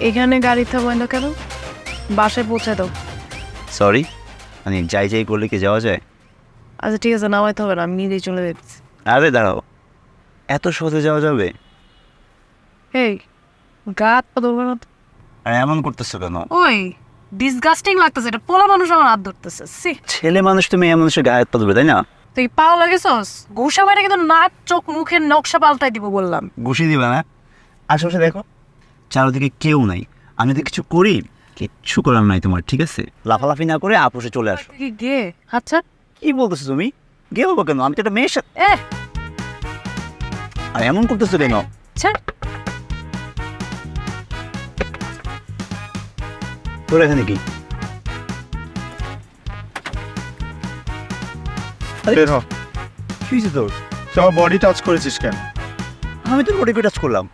এখানে গাড়ি থাকবে না কেন? বাসায় পৌঁছে দাও। সরি, মানে যাই যাই করলে কি যাওয়া যায়? আচ্ছা ঠিক আছে, নামাইতে হবে না, আমি নিজেই চলে যাচ্ছি। আরে দাঁড়াও, এত সহজে যাওয়া যাবে? এই গা হাত পা ধরবে না তো? আর এমন করতেছো কেন? ওই ডিসগাস্টিং লাগতেছে, এটা পোলা মানুষ আমার হাত ধরতেছে। সি, ছেলে মানুষ তুমি মেয়ে মানুষের গায়ে হাত পা ধরবে, তাই না? তুই পাও লাগেছস? ঘুষা মারে কিন্তু নাক চোখ মুখের নকশা পাল্টাই দিব বললাম। ঘুষি দিবে না? আশেপাশে দেখো, চারদিকে কেউ নাই। আমি যদি কিছু করি, কিচ্ছু করার নাই তোমার, ঠিক আছে? লাফালাফি না করে আপোষে চলে আসো। কি গে? আচ্ছা কি বলতেছো তুমি? গে হবো কেন? আমি তো একটা মেয়ের সাথে। এ আর এমন করতেছো কেন? আচ্ছা, তোর এখানে কি? বের হ। কি হয়েছে তোর? তুই আমার বডি টাচ করেছিস কেন? আমি তোর বডি টাচ করলাম।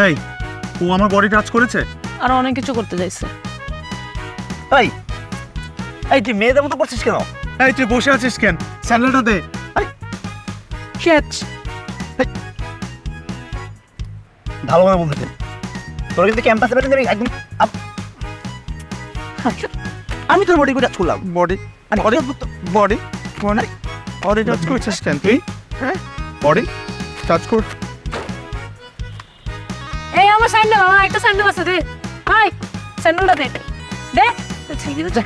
এই, ও আমার বডি টাচ করেছে? আর অনেক কিছু করতে চাইছে। এই এই তুই মেয়েদের মতো করছিস কেন? এই তুই বসে আছিস কেন? স্যান্ডেলটা দে। ক্যাচ। ভালো করে বলতেছে। তোর কিন্তু ক্যাম্পাসে বেরোতে দেবে একদম। আমি তোর বডি টাচ করলাম। Body body body body touch করছিস কেন তুই? হ্যাঁ, বডি টাচ কর। এই আমার স্যান্ডেল, আমার একটা স্যান্ডেল আছে, দে ভাই স্যান্ডেলটা দে। দে ঠিক আছে, যা।